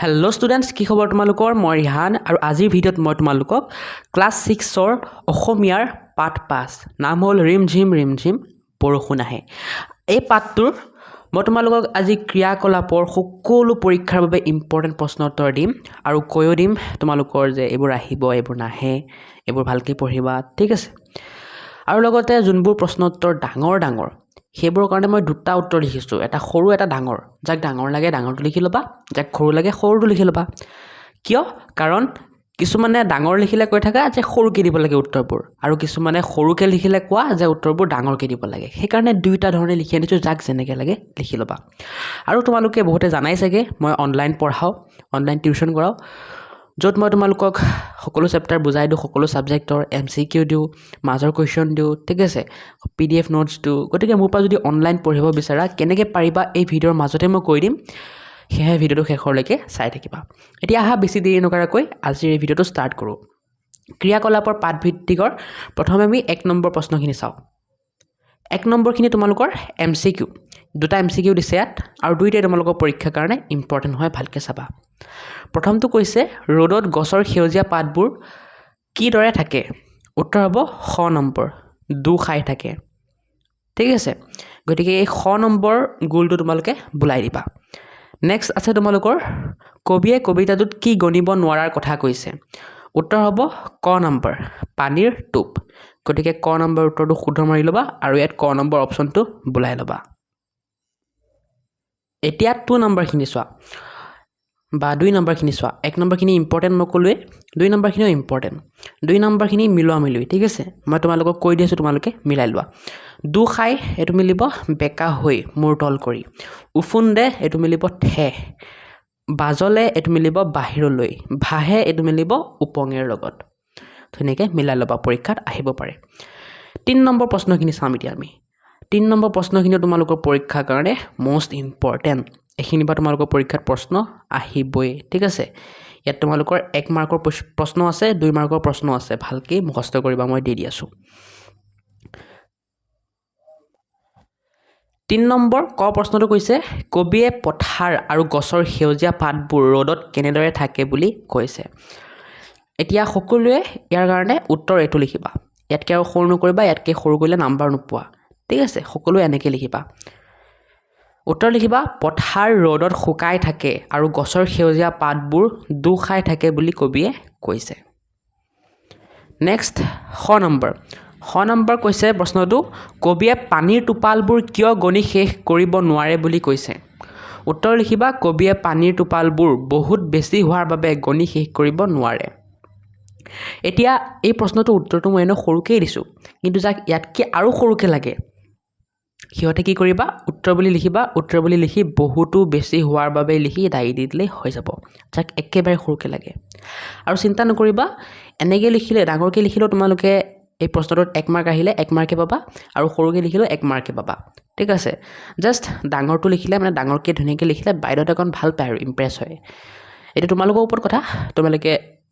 Hello' students, কি খবৰ তোমালোকৰ? মই ৰিহান আৰু আজিৰ ভিডিঅ'ত মই তোমালোকক ক্লাছ 6ৰ অসমীয়াৰ পাঠ 5 নাম হ'ল ৰিম ঝিম বৰষুণ আহে। এই পাঠটোৰ মই তোমালোকক আজি ক্ৰিয়াকলাপৰ সকলো পৰীক্ষাৰ বাবে ইম্পৰ্টেণ্ট প্ৰশ্ন উত্তৰ দিম আৰু কৈও দিম তোমালোকৰ যে এইবোৰ আহিব, এইবোৰ নাহে, এইবোৰ ভালকৈ পঢ়িবা, ঠিক আছে। আৰু লগতে যোনবোৰ প্ৰশ্ন উত্তৰ ডাঙৰ সেইবোৰৰ কাৰণে মই দুটা উত্তৰ লিখিছোঁ, এটা সৰু এটা ডাঙৰ। যাক ডাঙৰ লাগে ডাঙৰটো লিখি ল'বা, যাক সৰু লাগে সৰুটো লিখি ল'বা। কিয়? কাৰণ কিছুমানে ডাঙৰ লিখিলে কৈ থাকা যে সৰুকৈ দিব লাগে উত্তৰবোৰ, আৰু কিছুমানে সৰুকৈ লিখিলে কোৱা যে উত্তৰবোৰ ডাঙৰকৈ দিব লাগে। সেইকাৰণে দুয়োটা ধৰণে লিখি আনিছোঁ, যাক যেনেকৈ লাগে লিখি ল'বা। আৰু তোমালোকে বহুতে জানাই চাগে মই অনলাইন পঢ়াওঁ, অনলাইন টিউশ্যন কৰাওঁ, য'ত মই তোমালোকক সকলো চেপ্টাৰ বুজাই দিওঁ, সকলো ছাবজেক্টৰ MCQ দিওঁ, মাজৰ কুৱেশ্যন দিওঁ, ঠিক আছে, PDF নোটছ দিওঁ। গতিকে মোৰ পৰা যদি অনলাইন পঢ়িব বিচাৰা কেনেকৈ পাৰিবা এই ভিডিঅ'ৰ মাজতে মই কৈ দিম, সেয়েহে ভিডিঅ'টো শেষৰলৈকে চাই থাকিবা। এতিয়া আহা বেছি দেৰি নকৰাকৈ আজিৰ এই ভিডিঅ'টো ষ্টাৰ্ট কৰোঁ। ক্ৰিয়াকলাপৰ পাঠভিত্তিকৰ প্ৰথমে আমি 1 নম্বৰ প্ৰশ্নখিনি চাওঁ। 1 নম্বৰখিনি তোমালোকৰ MCQ, দুটা MCQ দিছে ইয়াত, আৰু দুইটাই তোমালোকৰ পৰীক্ষাৰ কাৰণে ইম্পৰ্টেণ্ট হয়, ভালকৈ চাবা। প্ৰথমটো কৈছে ৰ'দত গছৰ সেউজীয়া পাতবোৰ কিদৰে থাকে? উত্তৰ হ'ব খ নম্বৰ, দু খাই থাকে, ঠিক আছে। গতিকে এই খ নম্বৰ গোলটো তোমালোকে বোলাই দিবা। নেক্সট আছে তোমালোকৰ কবিয়ে কবিতাটোত কি গণিব নোৱাৰাৰ কথা কৈছে? উত্তৰ হ'ব ক নম্বৰ, পানীৰ টোপ। গতিকে ক নম্বৰ উত্তৰটো শুদ্ধ মাৰি ল'বা আৰু ইয়াত ক নম্বৰ অপশ্যনটো বোলাই ল'বা। এতিয়া 2 নম্বৰখিনি চোৱা, বা 2 নম্বৰখিনি চোৱা। 1 নম্বৰখিনি ইম্পৰ্টেণ্ট মই ক'লোৱে, 2 নম্বৰখিনিও ইম্পৰ্টেণ্ট। 2 নম্বৰখিনি মিলোৱা ঠিক আছে, মই তোমালোকক কৈ দি আছোঁ, তোমালোকে মিলাই লোৱা। দু খাই এইটো মিলিব বেকা হৈ মূৰ তল কৰি, উফুন্দে এইটো মিলিব ঠেহ, বাজলে এইটো মিলিব বাহিৰলৈ, ভাহে এইটো মিলিব উপঙেৰ লগত। ধুনীয়াকৈ মিলাই ল'বা, পৰীক্ষাত আহিব পাৰে। 3 নম্বৰ প্ৰশ্নখিনি চাম এতিয়া আমি। 3 নম্বৰ প্ৰশ্নখিনি তোমালোকৰ পৰীক্ষাৰ কাৰণে মষ্ট ইম্পৰ্টেণ্ট। এইখিনিৰ পৰা তোমালোকৰ পৰীক্ষাত প্ৰশ্ন আহিবই, ঠিক আছে। ইয়াত তোমালোকৰ 1 মাৰ্কৰ প্ৰশ্ন আছে, 2 মাৰ্কৰ প্ৰশ্ন আছে, ভালকৈ মুখস্থ কৰিবা, মই দি আছোঁ। 3 নম্বৰ ক প্ৰশ্নটো কৈছে কবিয়ে পথাৰ আৰু গছৰ সেউজীয়া পাতবোৰ ৰ'দত কেনেদৰে থাকে বুলি কৈছে। এতিয়া সকলোৱে ইয়াৰ কাৰণে উত্তৰ এইটো লিখিবা, ইয়াতকৈ আৰু সৰু নকৰিবা, ইয়াতকৈ সৰু কৰিলে নাম্বাৰ নোপোৱা, ঠিক আছে। সকলোৱে এনেকৈ লিখিবা। উত্তৰ লিখিবা পথাৰ ৰ'দত শুকাই থাকে আৰু গছৰ সেউজীয়া পাতবোৰ দু খাই থাকে বুলি কবিয়ে কৈছে। নেক্সট খ নম্বৰ কৈছে প্ৰশ্নটো কবিয়ে পানীৰ টোপালবোৰ কিয় গণি শেষ কৰিব নোৱাৰে বুলি কৈছে। উত্তৰ লিখিবা কবিয়ে পানীৰ টোপালবোৰ বহুত বেছি হোৱাৰ বাবে গণি শেষ কৰিব নোৱাৰে। এতিয়া এই প্ৰশ্নটোৰ উত্তৰটো মই এনেও সৰুকৈ দিছোঁ, কিন্তু যাক ইয়াতকৈ আৰু সৰুকৈ লাগে সিহঁতে কি কৰিবা, উত্তৰ বুলি লিখিবা, উত্তৰ বুলি লিখি বহুতো বেছি হোৱাৰ বাবে লিখি দায়ী দি দিলেই হৈ যাব, যাক একেবাৰে সৰুকৈ লাগে। আৰু চিন্তা নকৰিবা, এনেকৈ লিখিলে, ডাঙৰকৈ লিখিলেও তোমালোকে এই প্ৰশ্নটোত 1 মাৰ্ক আহিলে 1 মাৰ্কে পাবা, আৰু সৰুকৈ লিখিলেও 1 মাৰ্কে পাবা, ঠিক আছে। জাষ্ট ডাঙৰটো লিখিলে, মানে ডাঙৰকৈ ধুনীয়াকৈ লিখিলে বাইদেউহঁতে অকণ ভাল পায় আৰু ইম্প্ৰেছ হয়। এইটো তোমালোকৰ ওপৰত কথা, তোমালোকে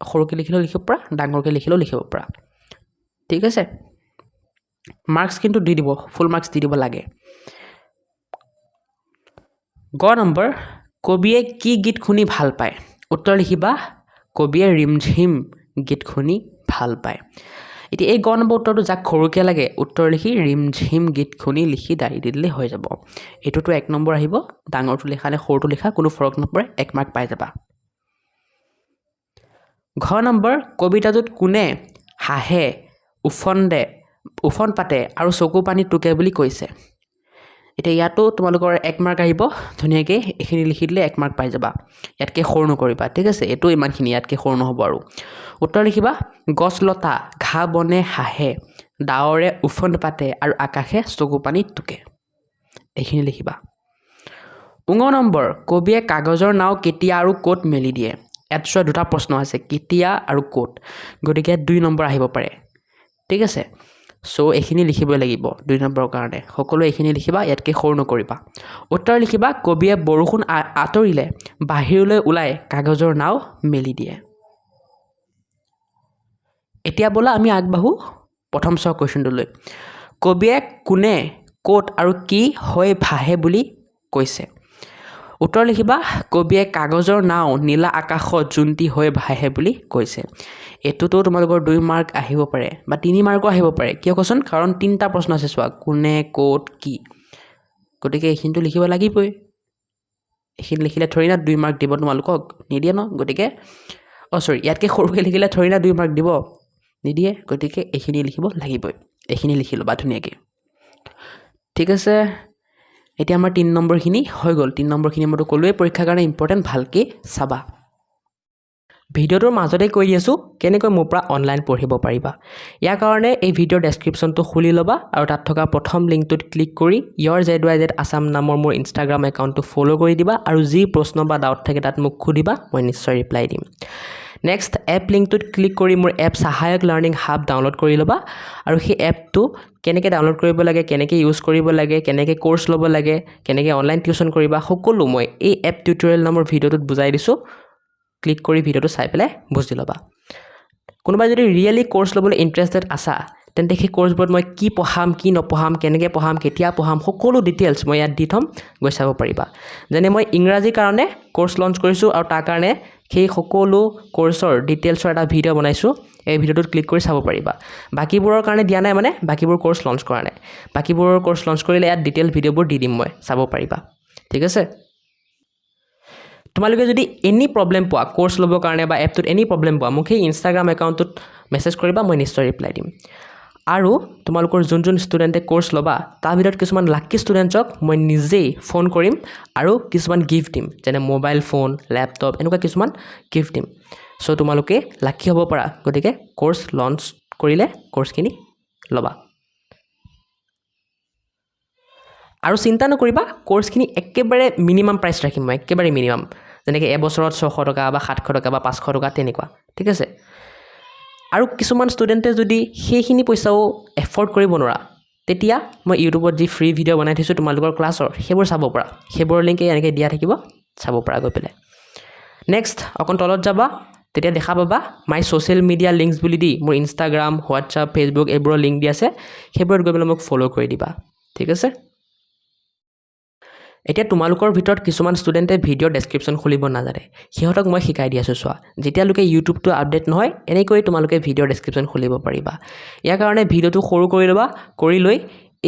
সৰুকৈ লিখিলেও লিখিব পাৰা, ডাঙৰকৈ লিখিলেও লিখিব পাৰা, ঠিক আছে। মাৰ্কছ কিন্তু দি দিব, ফুল মাৰ্কছ দি দিব লাগে। গ নম্বৰ কবিয়ে কি গীত শুনি ভাল পায়? উত্তৰ লিখিবা কবিয়ে ৰিমঝিম গীত শুনি ভাল পায়। এতিয়া এই গ নম্বৰ উত্তৰটো যাক সৰুকৈ লাগে উত্তৰ লিখি ৰিমঝিম গীত শুনি লিখি দাঁড়ি দি দিলে হৈ যাব। এইটোতো 1 নম্বৰ আহিব, ডাঙৰটো লিখা নে সৰুটো লিখা কোনো ফৰক নপৰে, 1 মাৰ্ক পাই যাবা। ঘ নম্বৰ কবিতাটোত কোনে হাঁহে, উফন পাতে আৰু চকু পানী টুকে বুলি কৈছে। এতিয়া ইয়াতো তোমালোকৰ 1 মাৰ্ক আহিব, ধুনীয়াকৈ এইখিনি লিখি দিলে 1 মাৰ্ক পাই যাবা, ইয়াতকৈ সৰু নকৰিবা, ঠিক আছে। এইটো ইমানখিনি, ইয়াতকৈ সৰু নহ'ব। আৰু উত্তৰ লিখিবা গছ লতা ঘাঁহ বনে হাঁহে, ডাৱৰে উফন্দ পাতে আৰু আকাশে চকু পানী টুকে, এইখিনি লিখিবা। ঙ নম্বৰ কবিয়ে কাগজৰ নাও কেতিয়া আৰু ক'ত মেলি দিয়ে? ইয়াত চোৱা দুটা প্ৰশ্ন আছে, কেতিয়া আৰু ক'ত, গতিকে 2 নম্বৰ আহিব পাৰে, ঠিক আছে। চ' এইখিনি লিখিবই লাগিব 2 নম্বৰৰ কাৰণে, সকলোৱে এইখিনি লিখিবা, ইয়াতকৈ সৰু নকৰিবা। উত্তৰ লিখিবা কবিয়ে বৰষুণ আঁতৰিলে বাহিৰলৈ ওলাই কাগজৰ নাও মেলি দিয়ে। এতিয়া ব'লা আমি আগবাঢ়ো প্ৰথম চোৱা কুৱেশ্যনটোলৈ। কবিয়ে কোনে, ক'ত আৰু কি হৈ ভাহে বুলি কৈছে। উত্তৰ লিখিবা কবিয়ে কাগজৰ নাও নীলা আকাশত জোনটি হৈ ভাহে বুলি কৈছে এটোতো তোমালোকৰ 2 মাৰ্ক আহিব পাৰে বা 3 মাৰ্কো আহিব পাৰে কিয় কোৱাচোন কাৰণ 3টা প্ৰশ্ন আছে চোৱা কোনে ক'ত কি গতিকে এইখিনিটো লিখিব লাগিবই এইখিনি লিখিলে থৰি না 2 মাৰ্ক দিব তোমালোকক নিদিয়ে ন গতিকে সৰি ইয়াতকে সৰুকে লিখিলে থৰি না 2 মাৰ্ক দিব নিদিয়ে গতিকে এইখিনি লিখিব লাগিবই এইখিনি লিখি লবা ধুনীয়াকৈ ঠিক আছে এতিয়া আমাৰ 3 নম্বৰখিনি হৈ গ'ল 3 নম্বৰখিনি মইতো ক'লোৱে পৰীক্ষাৰ কাৰণে ইম্পৰ্টেণ্ট ভালকৈ চাবা ভিডিঅ'টোৰ মাজতে কৈ দিছোঁ কেনেকৈ মোৰ পৰা অনলাইন পঢ়িব পাৰিবা ইয়াৰ কাৰণে এই ভিডিঅ'ৰ ডেছক্ৰিপশ্যনটো খুলি ল'বা আৰু তাত থকা প্ৰথম লিংকটোত ক্লিক কৰি YourZYZ Assam নামৰ মোৰ ইনষ্টাগ্ৰাম একাউণ্টটো ফ'ল' কৰি দিবা আৰু যি প্ৰশ্ন বা ডাউট থাকে তাত মোক সুধিবা মই নিশ্চয় ৰিপ্লাই দিম নেক্সট এপ লিংকটোত ক্লিক কৰি মোৰ এপ সহায়ক লাৰ্ণিং হাব ডাউনলোড কৰি ল'বা আৰু সেই এপটো কেনেকৈ ডাউনলোড কৰিব লাগে কেনেকৈ ইউজ কৰিব লাগে কেনেকৈ কোৰ্চ ল'ব লাগে কেনেকৈ অনলাইন টিউশ্যন কৰিবা সকলো মই এই এপ টিউটৰিয়েল নামৰ ভিডিঅ'টোত বুজাই দিছোঁ ক্লিক কৰি ভিডিঅ'টো চাই পেলাই বুজি ল'বা কোনোবাই যদি ৰিয়েলি কোৰ্চ ল'বলৈ ইণ্টাৰেষ্টেড আছা তেন্তে সেই কোৰ্চবোৰত মই কি পঢ়াম কি নপঢ়াম কেনেকৈ পঢ়াম কেতিয়া পঢ়াম সকলো ডিটেইলছ মই ইয়াত দি থ'ম গৈ চাব পাৰিবা যেনে মই ইংৰাজীৰ কাৰণে কোৰ্চ লঞ্চ কৰিছোঁ আৰু তাৰ কাৰণে সেই সকলো কোৰ্চৰ ডিটেইলছৰ এটা ভিডিঅ' বনাইছোঁ এই ভিডিঅ'টোত ক্লিক কৰি চাব পাৰিবা বাকীবোৰৰ কাৰণে দিয়া নাই মানে বাকীবোৰ কোৰ্চ লঞ্চ কৰা নাই বাকীবোৰৰ কোৰ্চ লঞ্চ কৰিলে ইয়াত ডিটেইল ভিডিঅ'বোৰ দি দিম মই চাব পাৰিবা ঠিক আছে তোমালোকে যদি এনি প্ৰবলেম পোৱা কোৰ্চ ল'বৰ কাৰণে বা এপটোত এনি প্ৰবলেম পোৱা মোক সেই ইনষ্টাগ্ৰাম একাউণ্টটোত মেছেজ কৰিবা মই নিশ্চয় ৰিপ্লাই দিম আৰু তোমালোকৰ যোন ষ্টুডেণ্টে কোৰ্চ ল'বা তাৰ ভিতৰত কিছুমান লাকি ষ্টুডেণ্টছক মই নিজেই ফোন কৰিম আৰু কিছুমান গিফ্ট দিম যেনে মোবাইল ফোন লেপটপ এনেকুৱা কিছুমান গিফ্ট দিম চ' তোমালোকে লাকি হ'ব পাৰা গতিকে কোৰ্চ লঞ্চ কৰিলে কোৰ্চখিনি ল'বা আৰু চিন্তা নকৰিবা কোৰ্চখিনি একেবাৰে মিনিমাম প্ৰাইচ ৰাখিম মই একেবাৰে মিনিমাম যেনেকৈ এবছৰত 600 টকা বা 700 টকা বা 500 টকা তেনেকুৱা ঠিক আছে আৰু কিছুমান ষ্টুডেণ্টে যদি সেইখিনি পইচাও এফৰ্ড কৰিব নোৱাৰা তেতিয়া মই ইউটিউবত যি ফ্ৰী ভিডিঅ' বনাই থৈছোঁ তোমালোকৰ ক্লাছৰ সেইবোৰ চাব পাৰা সেইবোৰৰ লিংক এনেকৈ দিয়া থাকিব চাব পাৰা গৈ পেলাই নেক্সট অকণ তলত যাবা তেতিয়া দেখা পাবা মাই ছ'চিয়েল মিডিয়া লিংকছ বুলি দি মোৰ ইনষ্টাগ্ৰাম হোৱাটছআপ ফেচবুক এইবোৰৰ লিংক দি আছে সেইবোৰত গৈ পেলাই মোক ফ'ল' কৰি দিবা ঠিক আছে এতিয়া তোমালোকৰ ভিতৰত কিছুমান ষ্টুডেণ্টে ভিডিঅ'ৰ ডেছক্ৰিপশ্যন খুলিব নাজানে সিহঁতক মই শিকাই দি আছোঁ চোৱা যেতিয়ালৈকে ইউটিউবটো আপডেট নহয় এনেকৈ তোমালোকে ভিডিঅ'ৰ ডেছক্ৰিপশ্যন খুলিব পাৰিবা ইয়াৰ কাৰণে ভিডিঅ'টো সৰু কৰি ল'বা কৰি লৈ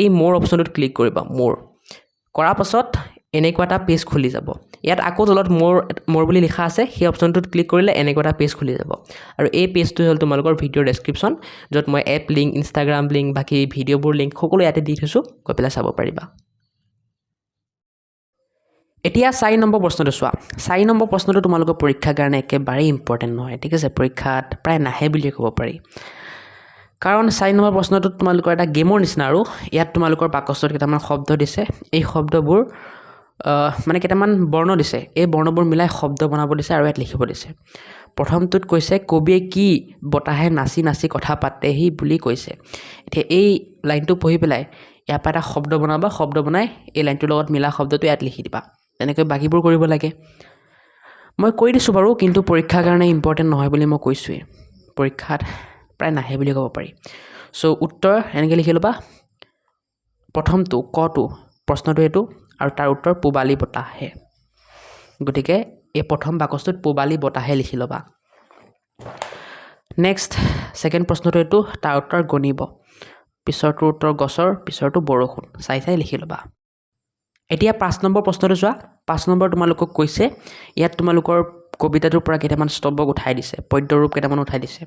এই মোৰ অপশ্যনটোত ক্লিক কৰিবা মোৰ কৰাৰ পাছত এনেকুৱা এটা পেজ খুলি যাব ইয়াত আকৌ তলত মোৰ বুলি লিখা আছে সেই অপশ্যনটোত ক্লিক কৰিলে এনেকুৱা এটা পেজ খুলি যাব আৰু এই পেজটো হ'ল তোমালোকৰ ভিডিঅ'ৰ ডেছক্ৰিপশ্যন য'ত মই এপ লিংক ইনষ্টাগ্ৰাম লিংক বাকী ভিডিঅ'বোৰ লিংক সকলো ইয়াতে দি থৈছোঁ গৈ পেলাই চাব পাৰিবা এতিয়া 4 নম্বৰ প্ৰশ্নটো চোৱা 4 নম্বৰ প্ৰশ্নটো তোমালোকৰ পৰীক্ষাৰ কাৰণে একেবাৰে ইম্পৰ্টেণ্ট নহয় ঠিক আছে পৰীক্ষাত প্ৰায় নাহে বুলিয়ে ক'ব পাৰি কাৰণ 4 নম্বৰ প্ৰশ্নটোত তোমালোকৰ এটা গেমৰ নিচিনা আৰু ইয়াত তোমালোকৰ বাকচত কেইটামান শব্দ দিছে এই শব্দবোৰ মানে কেইটামান বৰ্ণ দিছে এই বৰ্ণবোৰ মিলাই শব্দ বনাব দিছে আৰু ইয়াত লিখিব দিছে প্ৰথমটোত কৈছে কবিয়ে কি বতাহে নাচি নাচি কথা পাতেহি বুলি কৈছে এতিয়া এই লাইনটো পঢ়ি পেলাই ইয়াৰ পৰা এটা শব্দ বনাবা শব্দ বনাই এই লাইনটোৰ লগত মিলা শব্দটো ইয়াত লিখি দিবা তেনেকৈ বাকীবোৰ কৰিব লাগে মই কৈ দিছোঁ বাৰু কিন্তু পৰীক্ষাৰ কাৰণে ইম্পৰ্টেণ্ট নহয় বুলি মই কৈছোঁৱেই পৰীক্ষাত প্ৰায় নাহে বুলি ক'ব পাৰি চ' উত্তৰ এনেকৈ লিখি ল'বা প্ৰথমটো কটো প্ৰশ্নটো এইটো আৰু তাৰ উত্তৰ পূবালী বতাহে গতিকে এই প্ৰথম বাকচটোত পূবালী বতাহে লিখি ল'বা নেক্সট ছেকেণ্ড প্ৰশ্নটো এইটো তাৰ উত্তৰ গণিব পিছৰটো উত্তৰ গছৰ পিছৰটো বৰষুণ চাই চাই লিখি ল'বা এতিয়া 5 নম্বৰ প্ৰশ্নটো চোৱা 5 নম্বৰ তোমালোকক কৈছে ইয়াত তোমালোকৰ কবিতাটোৰ পৰা কেইটামান স্তম্ভক উঠাই দিছে পদ্যৰূপ কেইটামান উঠাই দিছে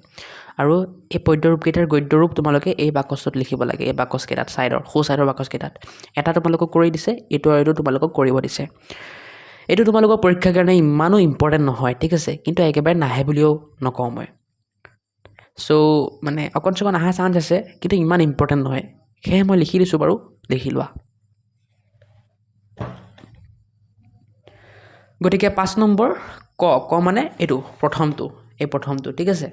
আৰু এই পদ্যৰূপ কেইটাৰ গদ্যৰূপ তোমালোকে এই বাকচটোত লিখিব লাগে এই বাকচ কেইটাত সাইডৰ সো সাইডৰ বাকচ কেইটাত এটা তোমালোকক কৰি দিছে এইটো আৰু এইটো তোমালোকক কৰিব দিছে এইটো তোমালোকৰ পৰীক্ষাৰ কাৰণে ইমানো ইম্পৰ্টেণ্ট নহয় ঠিক আছে কিন্তু একেবাৰে নাহে বুলিও নকওঁ মই চ' মানে অকণ চকণ অহা চান্স আছে কিন্তু ইমান ইম্পৰ্টেণ্ট নহয় সেয়ে মই লিখি দিছোঁ বাৰু লিখি লোৱা গতিকে 5 নম্বৰ ক মানে এইটো প্ৰথমটো ঠিক আছে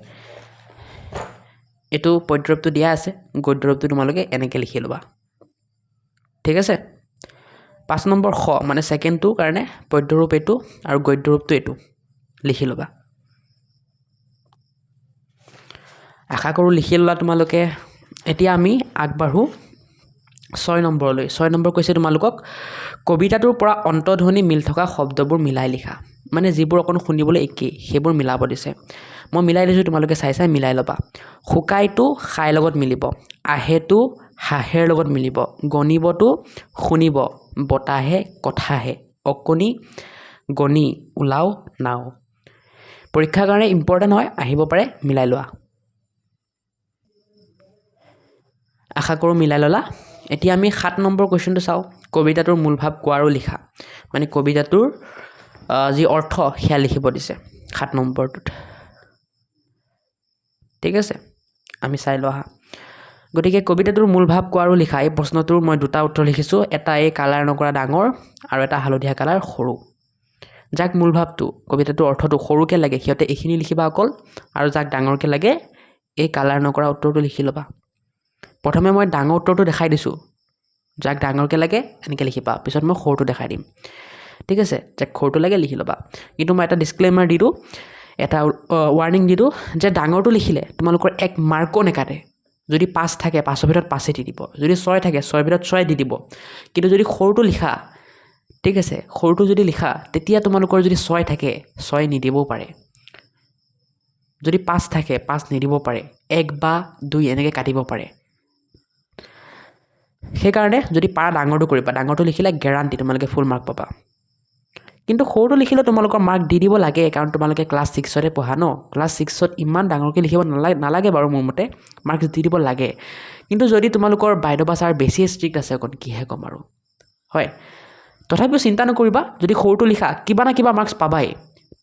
এইটো পদ্যৰূপটো দিয়া আছে গদ্যৰূপটো তোমালোকে এনেকৈ লিখি ল'বা ঠিক আছে 5 নম্বৰ খ মানে ছেকেণ্ডটো কাৰণে পদ্যৰূপ এইটো আৰু গদ্যৰূপটো এইটো লিখি ল'বা আশা কৰোঁ লিখি ল'লা তোমালোকে এতিয়া আমি আগবাঢ়ো 6 নম্বৰ কৈছে তোমালোকক কবিতাটোৰ পৰা অন্তধ্বনি মিল থকা শব্দবোৰ মিলাই লিখা মানে যিবোৰ অকণ শুনিবলৈ একেই সেইবোৰ মিলাব দিছে মই মিলাই দিছোঁ তোমালোকে চাই মিলাই ল'বা শুকাইটো খাই লগত মিলিব আহেটো হাঁহেৰ লগত মিলিব গণিবটো শুনিব বতাহে কথাহে অকণি গণি ওলাও নাও পৰীক্ষাৰ কাৰণে ইম্পৰ্টেণ্ট হয় আহিব পাৰে মিলাই লোৱা আশা কৰোঁ মিলাই ল'লা এতিয়া আমি 7 নম্বৰ কোৱেশ্চনটো চাওঁ কবিতাটোৰ মূল ভাৱ কোৱা আৰু লিখা মানে কবিতাটোৰ যি অৰ্থ সেয়া লিখিব দিছে 7 নম্বৰটোত ঠিক আছে আমি চাই লওঁ গতিকে কবিতাটোৰ মূল ভাৱ কোৱা আৰু লিখা এই প্ৰশ্নটোৰ মই দুটা উত্তৰ লিখিছোঁ এটা এই কালাৰ নকৰা ডাঙৰ আৰু এটা হালধীয়া কালাৰ সৰু যাক মূল ভাৱটো কবিতাটোৰ অৰ্থটো সৰুকৈ লাগে সিহঁতে এইখিনি লিখিবা অকল আৰু যাক ডাঙৰকৈ লাগে এই কালাৰ নকৰা উত্তৰটো লিখি ল'বা প্ৰথমে মই ডাঙৰ উত্তৰটো দেখাই দিছোঁ যাক ডাঙৰকৈ লাগে এনেকৈ লিখিবা পিছত মই সৰুটো দেখাই দিম ঠিক আছে যাক সৰুটো লাগে লিখি ল'বা কিন্তু মই এটা ডিছক্লেইমাৰ দি দিওঁ এটা ৱাৰ্নিং দি দিওঁ যে ডাঙৰটো লিখিলে তোমালোকৰ এক মাৰ্কো নেকাটে যদি 5 থাকে 5ৰ ভিতৰত 5 দি দিব যদি 6 থাকে 6ৰ ভিতৰত 6 দি দিব কিন্তু যদি সৰুটো লিখা ঠিক আছে সৰুটো যদি লিখা তেতিয়া তোমালোকৰ যদি 6 থাকে 6 নিদিবও পাৰে যদি 5 থাকে 5 নিদিব পাৰে 1 বা 2 এনেকৈ কাটিব পাৰে সেইকাৰণে যদি পাৰা ডাঙৰটো কৰিবা ডাঙৰটো লিখিলে গ্যাৰাণ্টি তোমালোকে ফুল মাৰ্ক পাবা কিন্তু সৰুটো লিখিলে তোমালোকৰ মাৰ্ক দি দিব লাগে কাৰণ তোমালোকে ক্লাছ 6তে পঢ়া ন ক্লাছ 6ত ইমান ডাঙৰকৈ লিখিব নালাগে বাৰু মোৰ মতে মাৰ্কছ দি দিব লাগে কিন্তু যদি তোমালোকৰ বাইদেউ বা ছাৰ বেছি ষ্ট্ৰিক্ট আছে অকণ কিহে ক'ম আৰু হয় তথাপিও চিন্তা নকৰিবা যদি সৰুটো লিখা কিবা না কিবা মাৰ্কছ পাবাই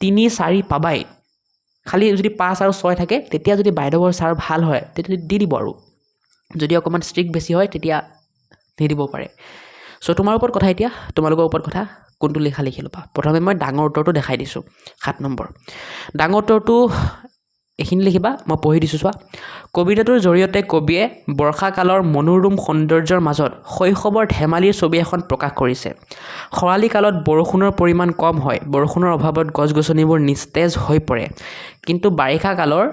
3 4 পাবাই খালি যদি 5 আৰু 6 থাকে তেতিয়া যদি বাইদেউ বা ছাৰ ভাল হয় তেতিয়া দি দিব আৰু যদি অকণমান ষ্ট্ৰিক্ট বেছি হয় তেতিয়া নিদিব পাৰে চ' তোমাৰ ওপৰত কথা এতিয়া তোমালোকৰ ওপৰত কথা কোনটো লিখা লিখি ল'বা প্ৰথমে মই ডাঙৰ উত্তৰটো দেখাই দিছোঁ 7 নম্বৰ ডাঙৰ উত্তৰটো এইখিনি লিখিবা মই পঢ়ি দিছোঁ চোৱা কবিতাটোৰ জৰিয়তে কবিয়ে বৰ্ষাকালৰ মনোৰম সৌন্দৰ্যৰ মাজত শৈশৱৰ ধেমালিৰ ছবি এখন প্ৰকাশ কৰিছে খৰালি কালত বৰষুণৰ পৰিমাণ কম হয় বৰষুণৰ অভাৱত গছ গছনিবোৰ নিস্তেজ হৈ পৰে কিন্তু বাৰিষা কালৰ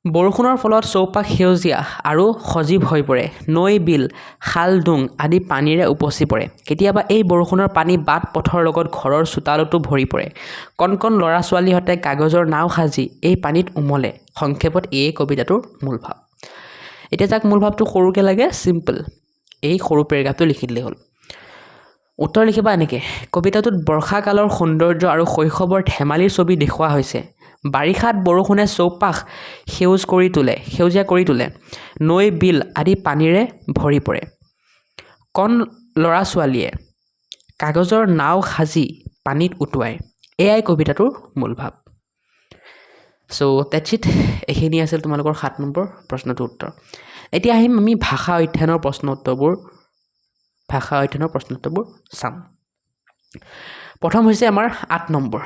বৰষুণৰ ফলত চৌপাশ সেউজীয়া আৰু সজীৱ হৈ পৰে নৈ বিল খাল ডুং আদি পানীৰে উপচি পৰে কেতিয়াবা এই বৰষুণৰ পানী বাট পথৰ লগত ঘৰৰ চোতালতো ভৰি পৰে কণ কণ ল'ৰা ছোৱালীহঁতে কাগজৰ নাও সাজি এই পানীত উমলে সংক্ষেপত এই কবিতাটোৰ মূল ভাৱ এতিয়া যাক মূল ভাৱটো সৰুকৈ লাগে চিম্পল এই সৰু পেৰেগ্ৰাফটো লিখি দিলেই হ'ল উত্তৰ লিখিবা এনেকৈ কবিতাটোত বৰ্ষাকালৰ সৌন্দৰ্য আৰু শৈশৱৰ ধেমালিৰ ছবি দেখুওৱা হৈছে বাৰিষাত বৰষুণে চৌপাশ সেউজীয়া কৰি তোলে নৈ বিল আদি পানীৰে ভৰি পৰে কণ ল'ৰা ছোৱালীয়ে কাগজৰ নাও সাজি পানীত উটুৱায় এয়াই কবিতাটোৰ মূল ভাৱ চ' ডেটছ ইট এইখিনি আছিল তোমালোকৰ 7 নম্বৰ প্ৰশ্নটোৰ উত্তৰ এতিয়া আহিম আমি ভাষা অধ্যয়নৰ প্ৰশ্ন উত্তৰবোৰ চাম প্ৰথম হৈছে আমাৰ 8 নম্বৰ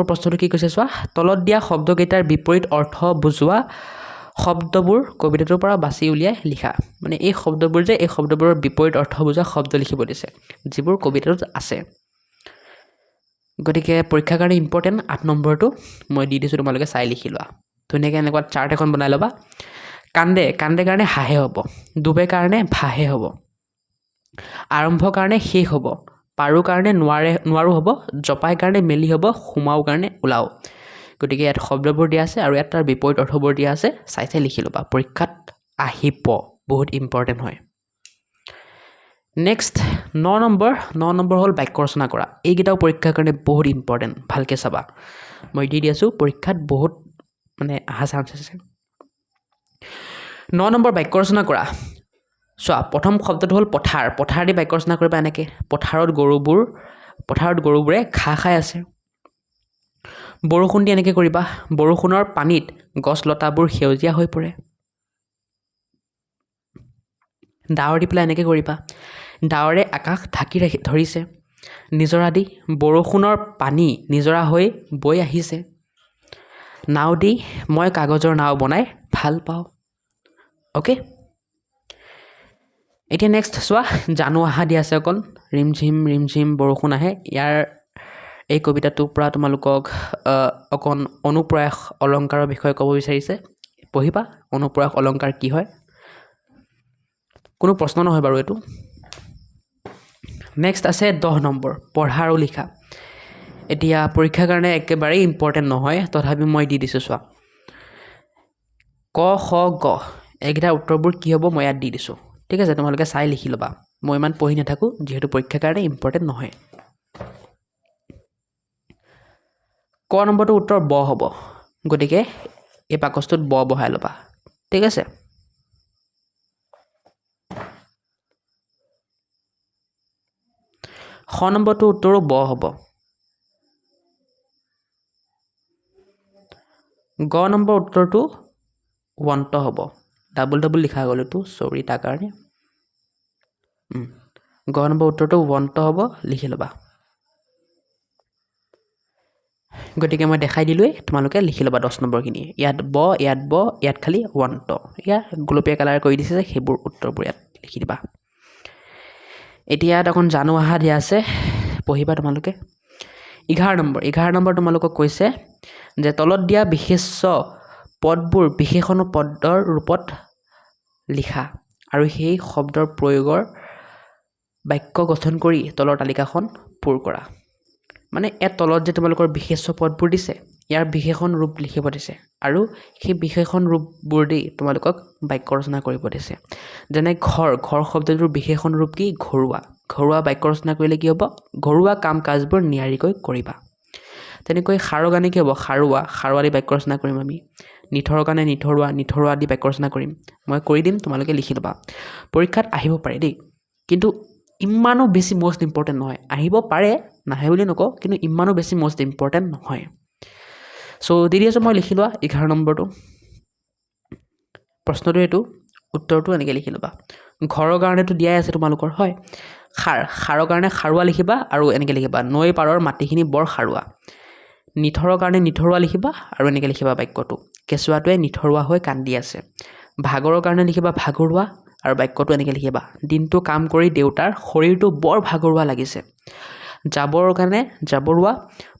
প্ৰশ্নটো কি কৈছে চোৱা তলত দিয়া শব্দকেইটাৰ বিপৰীত অৰ্থ বুজোৱা শব্দবোৰ কবিতাটোৰ পৰা বাছি উলিয়াই লিখা মানে এই শব্দবোৰৰ বিপৰীত অৰ্থ বুজোৱা শব্দ লিখিব দিছে যিবোৰ কবিতাটোত আছে গতিকে পৰীক্ষাৰ কাৰণে ইম্পৰ্টেণ্ট 8 নম্বৰটো মই দি দিছোঁ তোমালোকে চাই লিখি লোৱা ধুনীয়াকৈ এনেকুৱা চাৰ্ট এখন বনাই ল'বা কান্দে কাৰণে হাঁহে হ'ব ডুবে কাৰণে ভাহে হ'ব আৰম্ভ কাৰণে শেষ হ'ব পাৰো কাৰণে নোৱাৰো হ'ব জপাই কাৰণে মেলি হ'ব সোমাও কাৰণে ওলাও গতিকে ইয়াত শব্দবোৰ দিয়া আছে আৰু ইয়াত তাৰ বিপৰীত অৰ্থবোৰ দিয়া আছে চাই লিখি ল'বা পৰীক্ষাত আহিব বহুত ইম্পৰ্টেণ্ট হয় নেক্সট 9 নম্বৰ হ'ল বাক্য ৰচনা কৰা এইকেইটাও পৰীক্ষাৰ কাৰণে বহুত ইম্পৰ্টেণ্ট ভালকৈ চাবা মই দি আছোঁ পৰীক্ষাত বহুত মানে অহা চান্স আছে 9 নম্বৰ বাক্য ৰচনা কৰা চোৱা প্ৰথম শব্দটো হ'ল পথাৰ দি বাক্য ৰচনা কৰিবা এনেকৈ পথাৰত গৰুবোৰে ঘাঁহ খাই আছে বৰষুণ দি এনেকৈ কৰিবা বৰষুণৰ পানীত গছ লতাবোৰ সেউজীয়া হৈ পৰে ডাৱৰ দি পেলাই এনেকৈ কৰিবা ডাৱৰে আকাশ ঢাকি ধৰিছে নিজৰা দি বৰষুণৰ পানী নিজৰা হৈ বৈ আহিছে নাও দি মই কাগজৰ নাও বনাই ভাল পাওঁ অ'কে এতিয়া নেক্সট চোৱা জানো আহা দিয়া আছে অকণ ৰিমঝিম বৰষুণ আহে ইয়াৰ এই কবিতাটোৰ পৰা তোমালোকক অকণ অনুপ্ৰয়াস অলংকাৰৰ বিষয়ে ক'ব বিচাৰিছে পঢ়িবা অনুপ্ৰয়াস অলংকাৰ কি হয় কোনো প্ৰশ্ন নহয় বাৰু এইটো নেক্সট আছে 10 নম্বৰ পঢ়া আৰু লিখা এতিয়া পৰীক্ষাৰ কাৰণে একেবাৰে ইম্পৰ্টেন্ট নহয় তথাপি মই দি দিছো চোৱা ক খ গ এইকেইটা উত্তৰবোৰ কি হ'ব মই ইয়াত দি দিছো ঠিক আছে তোমালোকে চাই লিখি ল'বা মই ইমান পঢ়ি নাথাকো যেহেতু পৰীক্ষাৰ কাৰণে ইম্পৰ্টেন্ট নহয় ক নম্বৰটো উত্তৰ ব হ'ব গতিকে এই বাকচটোত ব বহাই ল'বা ঠিক আছে খ নম্বৰটো উত্তৰো ব হ'ব গ নম্বৰ উত্তৰটো ওৱন্ত হ'ব ডাবল ডাবল লিখা গ'ল এইটো সৰি তাৰ কাৰণে গ নম্বৰ উত্তৰটো ওৱন্ত হ'ব লিখি ল'বা গতিকে মই দেখাই দিলোৱে তোমালোকে লিখি ল'বা 10 নম্বৰখিনি ইয়াত ইয়াত খালি ওৱন্ত ইয়াত গোলপীয়া কালাৰ কৰি দিছে যে সেইবোৰ উত্তৰবোৰ ইয়াত লিখি দিবা এতিয়া এখন জানো আহা দিয়া আছে পঢ়িবা তোমালোকে 11 নম্বৰ তোমালোকক কৈছে যে তলত দিয়া বিশেষ্য পদবোৰ বিশেষণ পদৰ ৰূপত লিখা আৰু সেই শব্দৰ প্ৰয়োগৰ বাক্য গঠন কৰি তলৰ তালিকাখন পূৰ কৰা মানে এ তলত যে তোমালোকৰ বিশেষ্য পদবোৰ দিছে ইয়াৰ বিশেষণ ৰূপ লিখিব দিছে আৰু সেই বিশেষণ ৰূপবোৰ দি তোমালোকক বাক্য ৰচনা কৰিব দিছে যেনে ঘৰ শব্দটোৰ বিশেষণ ৰূপ কি ঘৰুৱা বাক্য ৰচনা কৰিলে কি হ'ব ঘৰুৱা কাম কাজবোৰ নিয়াৰিকৈ কৰিবা তেনেকৈ খাৰৰ গানে কি হ'ব খাৰুৱা দি বাক্য ৰচনা কৰিম আমি নিথৰৰ কাৰণে নিথৰুৱা দি বাক্য ৰচনা কৰিম মই কৰি দিম তোমালোকে লিখি ল'বা পৰীক্ষাত আহিব পাৰে দেই কিন্তু ইমানো বেছি মোষ্ট ইম্পৰ্টেণ্ট নহয় আহিব পাৰে নাহে বুলি নকওঁ কিন্তু ইমানো বেছি মোষ্ট ইম্পৰ্টেণ্ট নহয় সো দি দিছোঁ মই লিখি লোৱা 11 নম্বৰটো প্ৰশ্নটো এইটো উত্তৰটো এনেকৈ লিখি ল'বা ঘৰৰ কাৰণেতো দিয়াই আছে তোমালোকৰ হয় খাৰৰ কাৰণে খাৰুৱা লিখিবা আৰু এনেকৈ লিখিবা নৈ পাৰৰ মাটিখিনি বৰ খাৰুৱা নিথৰৰ কাৰণে নিথৰুৱা লিখিবা আৰু এনেকৈ লিখিবা বাক্যটো কেঁচুৱাটোৱে নিথৰুৱা হৈ কান্দি আছে ভাগৰৰ কাৰণে লিখিবা ভাগৰুৱা আৰু বাক্যটো এনেকৈ লিখিবা দিনটো কাম কৰি দেউতাৰ শৰীৰটো বৰ ভাগৰুৱা লাগিছে জাবৰৰ কাৰণে জাবৰুৱা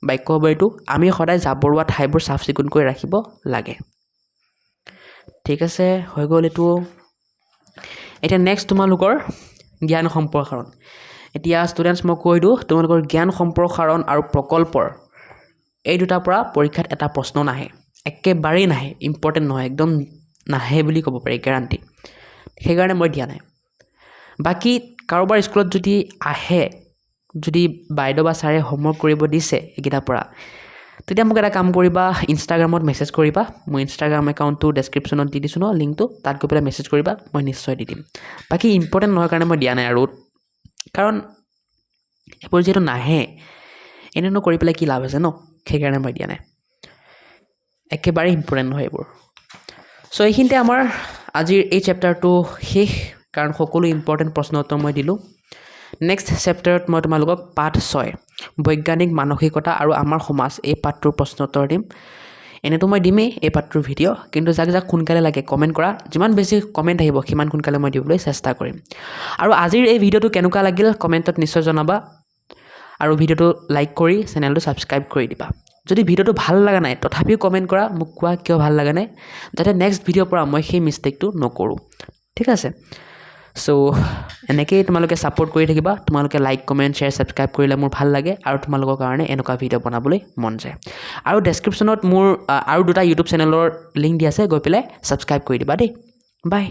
বাক্য হ'ব এইটো আমি সদায় জাবৰুৱা ঠাইবোৰ চাফ চিকুণ কৰি ৰাখিব লাগে ঠিক আছে হৈ গ'ল এইটো এতিয়া নেক্সট তোমালোকৰ জ্ঞান সম্প্ৰসাৰণ এতিয়া ষ্টুডেণ্টছ মই কৈ দিওঁ তোমালোকৰ জ্ঞান সম্প্ৰসাৰণ আৰু প্ৰকল্পৰ এই দুটাৰ পৰা পৰীক্ষাত এটা প্ৰশ্ন নাহে একেবাৰেই নাহে ইম্পৰ্টেণ্ট নহয় একদম নাহে বুলি ক'ব পাৰি গেৰাণ্টি সেইকাৰণে মই দিয়া নাই বাকী কাৰোবাৰ স্কুলত যদি আহে যদি বাইদেউ বা ছাৰে হোমৱৰ্ক কৰিব দিছে এইকেইটাৰ পৰা তেতিয়া মোক এটা কাম কৰিবা ইনষ্টাগ্ৰামত মেছেজ কৰিবা মই ইনষ্টাগ্ৰাম একাউণ্টটো ডেছক্ৰিপশ্যনত দি দিছোঁ ন লিংকটো তাত গৈ পেলাই মেছেজ কৰিবা মই নিশ্চয় দি দিম বাকী ইম্পৰ্টেণ্ট নহয় কাৰণে মই দিয়া নাই আৰু কাৰণ এইবোৰ যিহেতু নাহে এনেনো কৰি পেলাই কি লাভ আছে ন সেইকাৰণে মই দিয়া নাই একেবাৰে ইম্পৰ্টেণ্ট নহয় এইবোৰ সো এইখিনিতে আমাৰ আজিৰ এই চেপ্টাৰটো শেষ কাৰণ সকলো ইম্পৰ্টেণ্ট প্ৰশ্ন উত্তৰ মই দিলোঁ নেক্সট চেপ্টাৰত মই তোমালোকক পাঠ 6 বৈজ্ঞানিক মানসিকতা আৰু আমাৰ সমাজ এই পাঠটোৰ প্ৰশ্ন উত্তৰ দিম এনেতো মই দিমেই এই পাঠটোৰ ভিডিঅ' কিন্তু যাক সোনকালে লাগে কমেণ্ট কৰা যিমান বেছি কমেণ্ট আহিব সিমান সোনকালে মই দিবলৈ চেষ্টা কৰিম আৰু আজিৰ এই ভিডিঅ'টো কেনেকুৱা লাগিল কমেণ্টত নিশ্চয় জনাবা আৰু ভিডিঅ'টো লাইক কৰি চেনেলটো ছাবস্ক্ৰাইব কৰি দিবা যদি ভিডিঅ'টো ভাল লগা নাই তথাপিও কমেণ্ট কৰা মোক কোৱা কিয় ভাল লগা নাই যাতে নেক্সট ভিডিঅ'ৰ পৰা মই সেই মিষ্টেকটো নকৰোঁ ঠিক আছে সো এনেকেই তোমালোকে ছাপোৰ্ট কৰি থাকিবা তোমালোকে লাইক কমেণ্ট শ্বেয়াৰ ছাবস্ক্ৰাইব কৰিলে মোৰ ভাল লাগে আৰু তোমালোকৰ কাৰণে এনেকুৱা ভিডিঅ' বনাবলৈ মন যায় আৰু ডেছক্ৰিপশ্যনত মোৰ আৰু দুটা ইউটিউব চেনেলৰ লিংক দি আছে গৈ পেলাই ছাবস্ক্ৰাইব কৰি দিবা দেই বাই